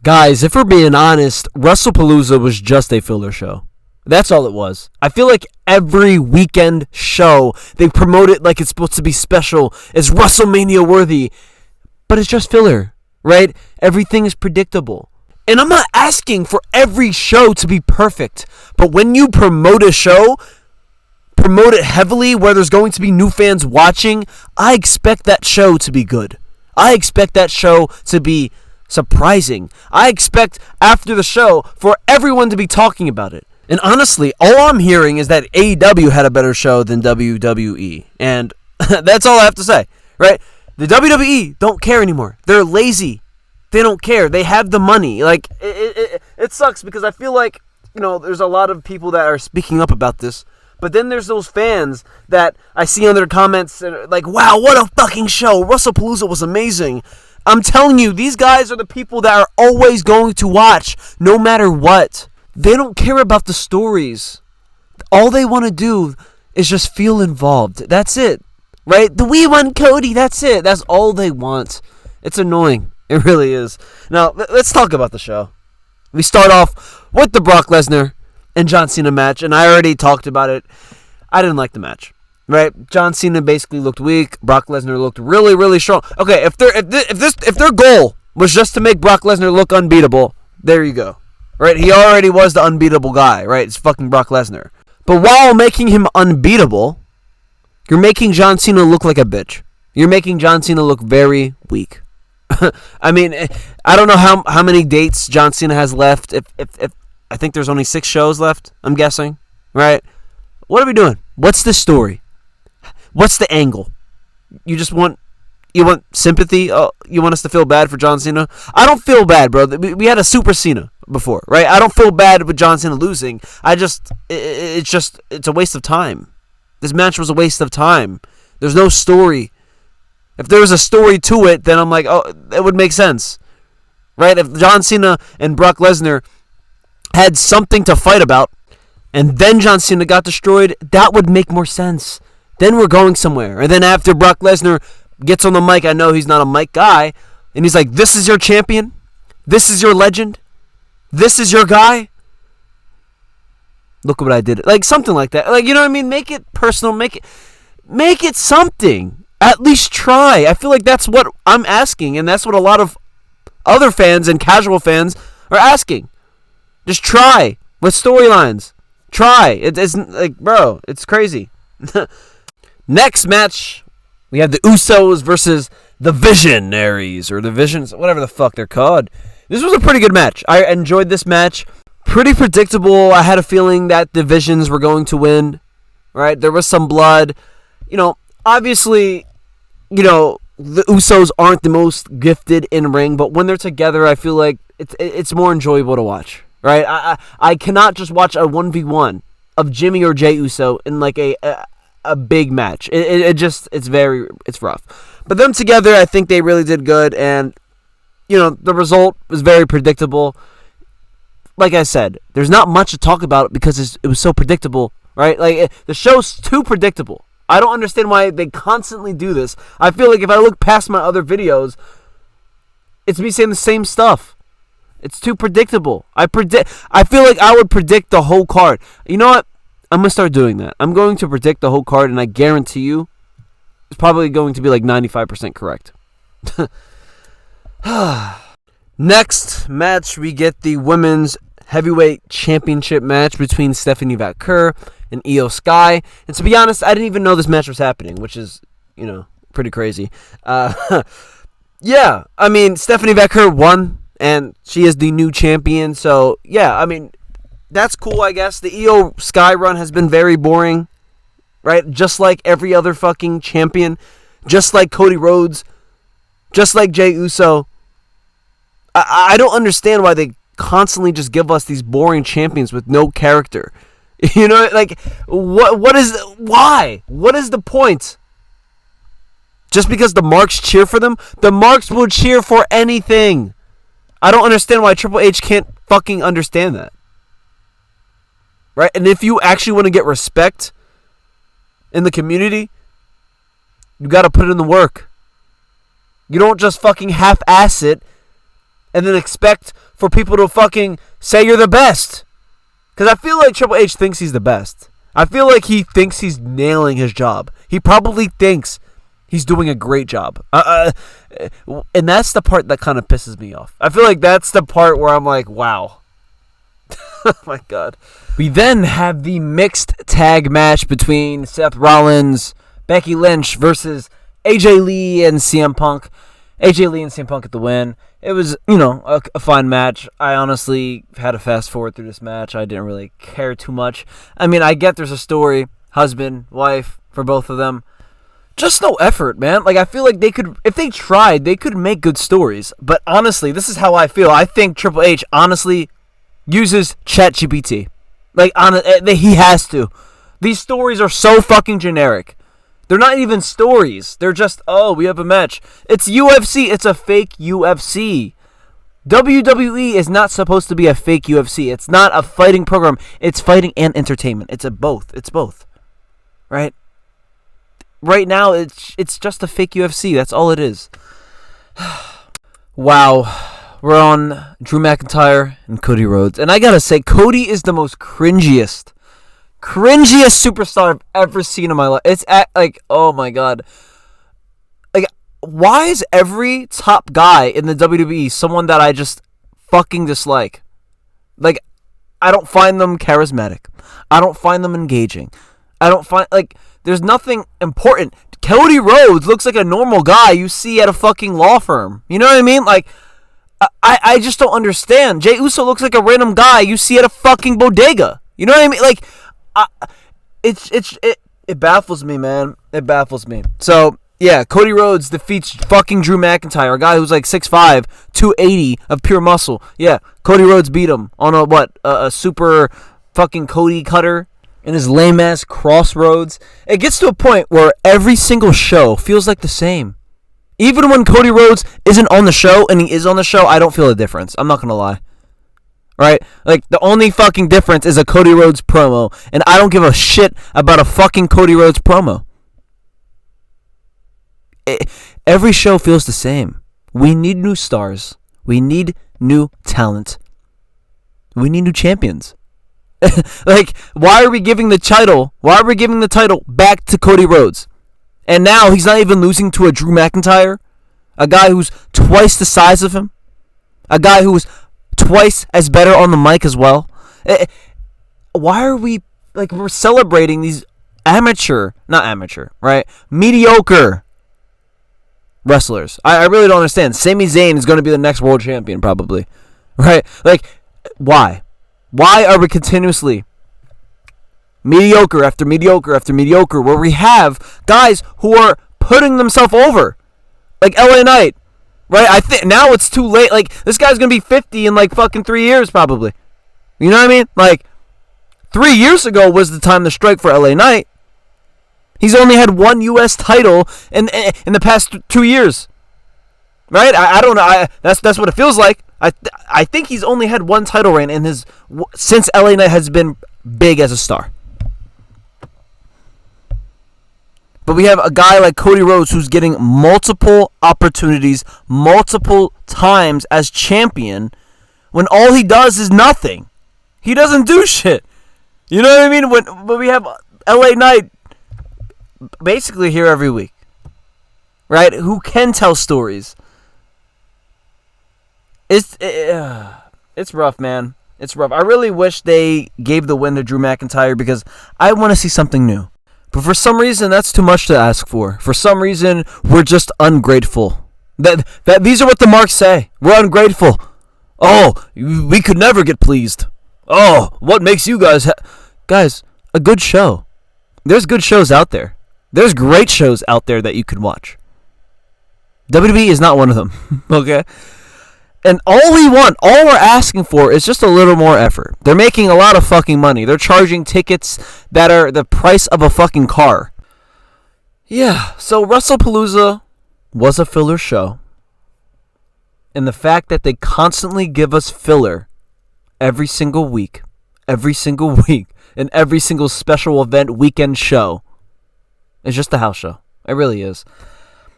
Guys, if we're being honest, WrestlePalooza was just a filler show. That's all it was. I feel like every weekend show, they promote it like it's supposed to be special, it's WrestleMania worthy, but it's just filler, right? Everything is predictable. And I'm not asking for every show to be perfect, but when you promote a show, promote it heavily where there's going to be new fans watching, I expect that show to be good. I expect that show to be surprising. I expect after the show for everyone to be talking about it. And honestly, all I'm hearing is that AEW had a better show than WWE. And that's all I have to say, right? The WWE don't care anymore. They're lazy. They don't care. They have the money. Like, it sucks because I feel like, there's a lot of people that are speaking up about this. But then there's those fans that I see on their comments like, wow, what a fucking show. WrestlePalooza was amazing. I'm telling you, these guys are the people that are always going to watch, no matter what. They don't care about the stories. All they want to do is just feel involved. That's it, right? We want Cody, that's it. That's all they want. It's annoying. It really is. Now, let's talk about the show. We start off with the Brock Lesnar and John Cena match, and I already talked about it. I didn't like the match. Right, John Cena basically looked weak. Brock Lesnar looked really, really strong. Okay, if their goal was just to make Brock Lesnar look unbeatable, there you go. Right, he already was the unbeatable guy. Right, it's fucking Brock Lesnar. But while making him unbeatable, you're making John Cena look like a bitch. You're making John Cena look very weak. I mean, I don't know how many dates John Cena has left. If I think there's only 6 shows left, I'm guessing. Right, what are we doing? What's the story? What's the angle? You want sympathy? Oh, you want us to feel bad for John Cena? I don't feel bad, bro. We had a Super Cena before, right? I don't feel bad with John Cena losing. It's a waste of time. This match was a waste of time. There's no story. If there was a story to it, then I'm like, oh, it would make sense, right? If John Cena and Brock Lesnar had something to fight about, and then John Cena got destroyed, that would make more sense. Then we're going somewhere. And then after Brock Lesnar gets on the mic, I know he's not a mic guy, and he's like, this is your champion? This is your legend? This is your guy? Look what I did. Like, something like that. Like, you know what I mean? Make it personal. Make it something. At least try. I feel like that's what I'm asking, and that's what a lot of other fans and casual fans are asking. Just try. With storylines. Try. It's like, bro, it's crazy. Next match, we have the Usos versus the Visionaries, or the Visions, whatever the fuck they're called. This was a pretty good match. I enjoyed this match. Pretty predictable. I had a feeling that the Visions were going to win, right? There was some blood. Obviously, the Usos aren't the most gifted in ring, but when they're together, I feel like it's more enjoyable to watch, right? I cannot just watch a 1v1 of Jimmy or Jey Uso in like a big match. It's rough. But them together, I think they really did good, and the result was very predictable. Like I said, there's not much to talk about because it was so predictable, right? Like, the show's too predictable. I don't understand why they constantly do this. I feel like if I look past my other videos, it's me saying the same stuff. It's too predictable. I feel like I would predict the whole card. You know what? I'm going to start doing that. I'm going to predict the whole card, and I guarantee you it's probably going to be like 95% correct. Next match, we get the Women's Heavyweight Championship match between Stephanie Vaquer and Io Sky. And to be honest, I didn't even know this match was happening, which is, pretty crazy. Yeah, I mean, Stephanie Vaquer won, and she is the new champion. So, yeah, I mean, that's cool, I guess. The Io Sky run has been very boring, right? Just like every other fucking champion. Just like Cody Rhodes. Just like Jey Uso. I don't understand why they constantly just give us these boring champions with no character. Why? What is the point? Just because the marks cheer for them? The marks will cheer for anything. I don't understand why Triple H can't fucking understand that. Right? And if you actually want to get respect in the community, you got to put in the work. You don't just fucking half-ass it and then expect for people to fucking say you're the best. Because I feel like Triple H thinks he's the best. I feel like he thinks he's nailing his job. He probably thinks he's doing a great job. And that's the part that kind of pisses me off. I feel like that's the part where I'm like, wow. Oh my God. We then have the mixed tag match between Seth Rollins, Becky Lynch versus AJ Lee and CM Punk. AJ Lee and CM Punk get the win. It was, a fine match. I honestly had to fast forward through this match. I didn't really care too much. I mean, I get there's a story, husband, wife, for both of them. Just no effort, man. Like, I feel like they could, if they tried, they could make good stories. But honestly, this is how I feel. I think Triple H honestly uses ChatGPT. Like, he has to. These stories are so fucking generic. They're not even stories. They're just, we have a match. It's UFC. It's a fake UFC. WWE is not supposed to be a fake UFC. It's not a fighting program. It's fighting and entertainment. It's both. It's both. Right? Right now, it's just a fake UFC. That's all it is. Wow. We're on Drew McIntyre and Cody Rhodes. And I gotta say, Cody is the most cringiest superstar I've ever seen in my life. It's oh my God. Like, why is every top guy in the WWE someone that I just fucking dislike? Like, I don't find them charismatic. I don't find them engaging. I don't find, there's nothing important. Cody Rhodes looks like a normal guy you see at a fucking law firm. You know what I mean? Like, I just don't understand. Jey Uso looks like a random guy you see at a fucking bodega. You know what I mean? Like, it baffles me, man. It baffles me. So, yeah, Cody Rhodes defeats fucking Drew McIntyre, a guy who's like 6'5", 280 of pure muscle. Yeah, Cody Rhodes beat him on a super fucking Cody cutter in his lame-ass Crossroads. It gets to a point where every single show feels like the same. Even when Cody Rhodes isn't on the show, and he is on the show, I don't feel a difference. I'm not going to lie. Right? Like, the only fucking difference is a Cody Rhodes promo, and I don't give a shit about a fucking Cody Rhodes promo. Every show feels the same. We need new stars. We need new talent. We need new champions. Like, why are we giving the title? Why are we giving the title back to Cody Rhodes? And now he's not even losing to a Drew McIntyre, a guy who's twice the size of him, a guy who's twice as better on the mic as well. Why are we, we're celebrating these mediocre wrestlers? I really don't understand. Sami Zayn is going to be the next world champion, probably. Right? Like, why? Why are we continuously mediocre after mediocre after mediocre, where we have guys who are putting themselves over, like LA Knight, right? I think now it's too late. Like, this guy's gonna be 50 in fucking 3 years, probably. You know what I mean? Like, 3 years ago was the time to strike for LA Knight. He's only had one U.S. title in the past 2 years, right? I don't know. That's what it feels like. I think he's only had one title reign since LA Knight has been big as a star. But we have a guy like Cody Rhodes who's getting multiple opportunities, multiple times as champion, when all he does is nothing. He doesn't do shit. You know what I mean? When we have LA Knight basically here every week, right? Who can tell stories. It's rough, man. It's rough. I really wish they gave the win to Drew McIntyre because I want to see something new. But for some reason, that's too much to ask for. For some reason, we're just ungrateful. That these are what the marks say. We're ungrateful. Oh, we could never get pleased. Oh, what makes you guys... Guys, a good show. There's good shows out there. There's great shows out there that you can watch. WWE is not one of them. Okay? And all we're asking for is just a little more effort. They're making a lot of fucking money. They're charging tickets that are the price of a fucking car. Yeah, so WrestlePalooza was a filler show. And the fact that they constantly give us filler every single week, and every single special event weekend show is just a house show. It really is.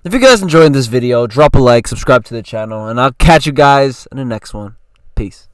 If you guys enjoyed this video, drop a like, subscribe to the channel, and I'll catch you guys in the next one. Peace.